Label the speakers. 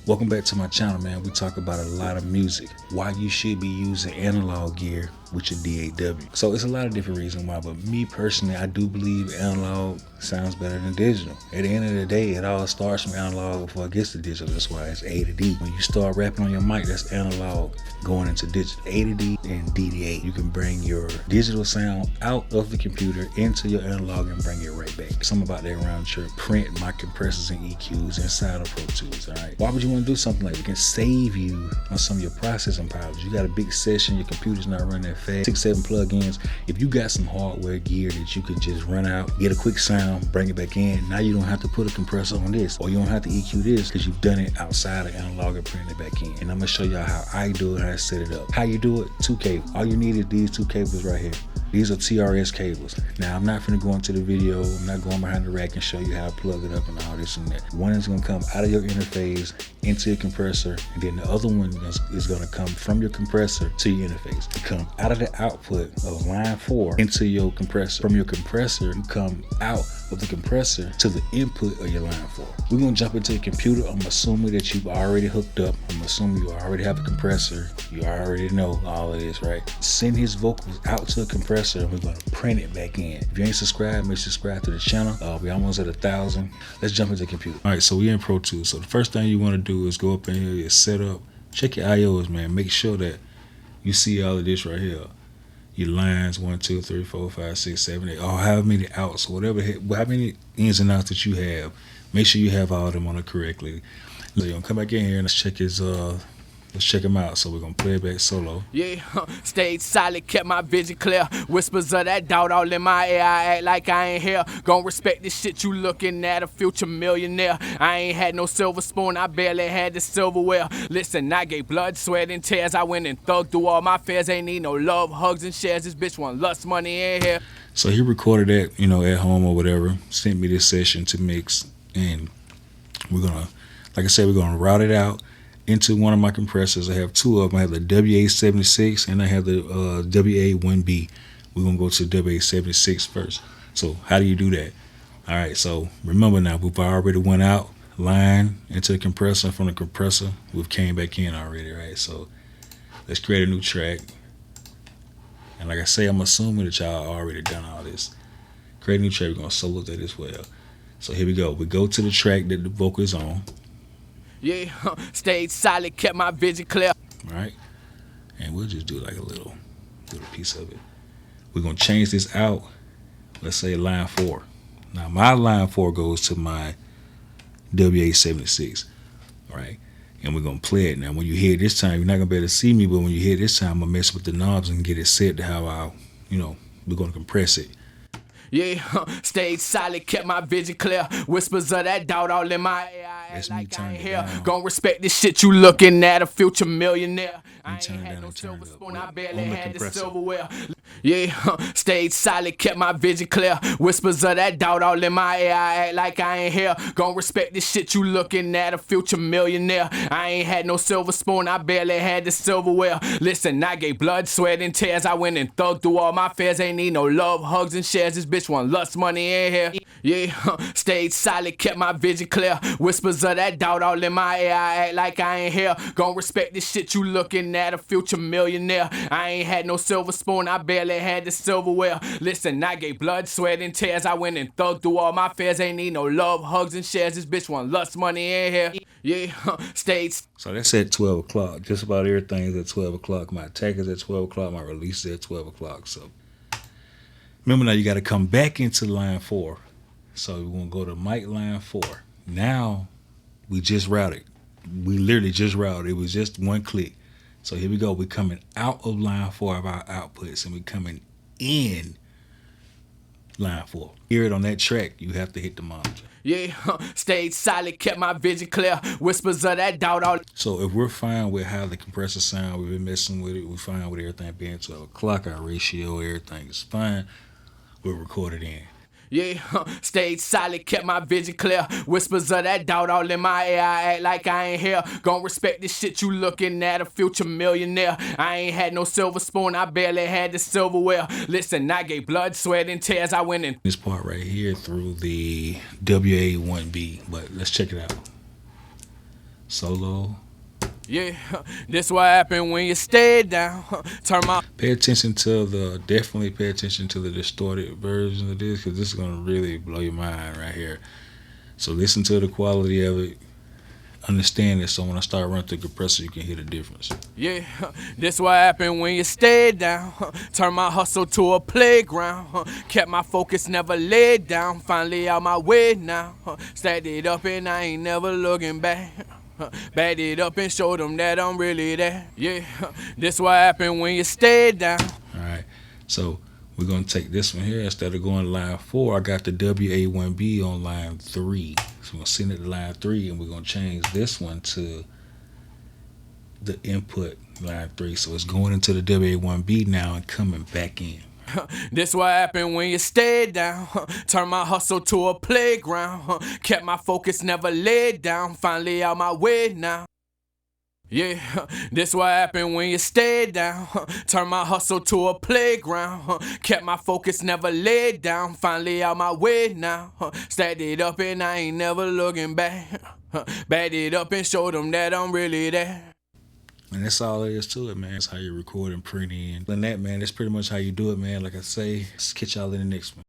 Speaker 1: Welcome back to my channel, man. We talk about a lot of music, why you should be using analog gear with your DAW. So it's a lot of different reasons why, but me personally, I do believe analog sounds better than digital. At the end of the day, it all starts from analog before it gets to digital. That's why it's A to D. When you start rapping on your mic, that's analog going into digital. A to D and D to A. You can bring your digital sound out of the computer into your analog and bring it right back. Something about that round trip. Print my compressors and EQs inside of Pro Tools, all right? Why would you want to do something like that? It can save you on some of your processing powers. You got a big session, your computer's not running that fast, 6-7 plugins. If you got some hardware gear that you can just run out, get a quick sound, bring it back in, now you don't have to put a compressor on this, or you don't have to EQ this because you've done it outside of analog and bring it back in. And I'm gonna show y'all how I do it, how I set it up. How you do it? 2 cables. All you need is these 2 cables right here. These are TRS cables. Now, I'm not gonna go into the video, I'm not going behind the rack and show you how to plug it up and all this and that. One is gonna come out of your interface into your compressor, and then the other one is gonna come from your compressor to your interface. You come out of the output of line 4 into your compressor. From your compressor, you come out of the compressor to the input of your line 4. We're gonna jump into the computer. I'm assuming that you've already hooked up. I'm assuming you already have a compressor. You already know all of this, right? Send his vocals out to a compressor and we're gonna print it back in. If you ain't subscribed, make sure subscribe to the channel. We're almost at 1,000. Let's jump into the computer. All right, so we're in Pro Tools. So the first thing you wanna do is go up in here, set up, check your IOs, man. Make sure that you see all of this right here. Your lines 1, 2, 3, 4, 5, 6, 7, 8, or however many outs, whatever, how many ins and outs that you have. Make sure you have all of them on it correctly. So you're gonna come back in here and let's check his let's check him out. So we're gonna play it back solo.
Speaker 2: Yeah, stayed solid, kept my vision clear. Whispers of that doubt all in my ear. I act like I ain't here. Gon' respect this shit, you looking at a future millionaire. I ain't had no silver spoon, I barely had the silverware. Listen, I gave blood, sweat, and tears. I went and thugged through all my fears. Ain't need no love, hugs, and shares. This bitch want lust money in here.
Speaker 1: So he recorded that, you know, at home or whatever. Sent me this session to mix, and we're gonna, like I said, we're gonna route it out into one of my compressors. I have 2 of them. I have the WA76 and I have the WA1B. We're gonna go to WA76 first. So how do you do that? All right, so remember now, we've already went out, line into the compressor. From the compressor, we've came back in already, right? So let's create a new track. And like I say, I'm assuming that y'all already done all this. Create a new track, we're gonna solo that as well. So here we go. We go to the track that the vocal is on.
Speaker 2: Yeah, stayed solid, kept my vision clear.
Speaker 1: Right, and we'll just do like a little piece of it. We're gonna change this out. Let's say line 4. Now my line 4 goes to my WA76, right? And we're gonna play it. Now when you hear it this time, you're not gonna be able to see me, but when you hear it this time, I'm gonna mess with the knobs and get it set to how I, we're gonna compress it.
Speaker 2: Yeah, stayed solid, kept my vision clear. Whispers of that doubt all in my ear.
Speaker 1: That's me turning it
Speaker 2: here.
Speaker 1: down.
Speaker 2: Gon' respect this shit, you looking at a future millionaire. I ain't
Speaker 1: turn it
Speaker 2: had
Speaker 1: down
Speaker 2: no
Speaker 1: and turn
Speaker 2: silver
Speaker 1: it up.
Speaker 2: spoon, I barely
Speaker 1: On the
Speaker 2: had the
Speaker 1: compressor.
Speaker 2: silverware. Yeah, stayed solid, kept my vision clear. Whispers of that doubt all in my ear. I act like I ain't here. Gon' respect this shit, you looking at a future millionaire. I ain't had no silver spoon, I barely had the silverware. Listen, I gave blood, sweat, and tears. I went and thugged through all my fears. Ain't need no love, hugs, and shares. This bitch want lust money in here. Yeah, stayed solid, kept my vision clear. Whispers of that doubt all in my ear. I act like I ain't here. Gon' respect this shit, you looking at a future millionaire. I ain't had no silver spoon, I barely had the silverware. Listen, I gave blood, sweat, and tears. I went and thugged through all my fears. Ain't need no love, hugs, and shares. This bitch want lust money in here. Yeah, stayed.
Speaker 1: So that's at 12 o'clock. Just about everything's at 12 o'clock. My attack is at 12 o'clock. My release is at 12 o'clock. So remember now, you got to come back into line 4. So we're going to go to mic line 4. Now we just routed. We literally just routed. It was just one click. So here we go. We're coming out of line 4 of our outputs, and we're coming in line 4. Hear it on that track, you have to hit the monitor.
Speaker 2: Yeah, stayed solid, kept my vision clear. Whispers of that doubt all.
Speaker 1: So if we're fine with how the compressor sound, we've been messing with it, we're fine with everything being 12 o'clock, our ratio, everything is fine, we'll record it in.
Speaker 2: Yeah, stayed solid, kept my vision clear. Whispers of that doubt all in my ear. I act like I ain't here. Gon' respect this shit, you looking at a future millionaire. I ain't had no silver spoon, I barely had the silverware. Listen, I gave blood, sweat, and tears. I went in
Speaker 1: This part right here through the WA1B, but let's check it out. solo.
Speaker 2: Yeah, this what happened when you stay down. Turn my
Speaker 1: Definitely pay attention to the distorted version of this, because this is going to really blow your mind right here. So listen to the quality of it. Understand it, so when I start running through the compressor, you can hear the difference.
Speaker 2: Yeah, this what happened when you stay down. Turn my hustle to a playground. Kept my focus, never laid down. Finally out my way now. Stacked it up and I ain't never looking back. Backed it up and showed them that I'm really there. Yeah, this what happened when you stay down.
Speaker 1: Alright, so we're going to take this one here. Instead of going to line 4, I got the WA1B on line 3. So we're going to send it to line 3, and we're going to change this one to the input line 3. So it's going into the WA1B now and coming back in.
Speaker 2: This what happened when you stay down. Turn my hustle to a playground. Kept my focus, never laid down. Finally out my way now. Yeah, this what happened when you stay down. Turn my hustle to a playground. Kept my focus, never laid down. Finally out my way now. Stacked it up and I ain't never looking back. Backed it up and showed them that I'm really there.
Speaker 1: And that's all there is to it, man. That's how you record and print in. And that, man, that's pretty much how you do it, man. Like I say, catch y'all in the next one.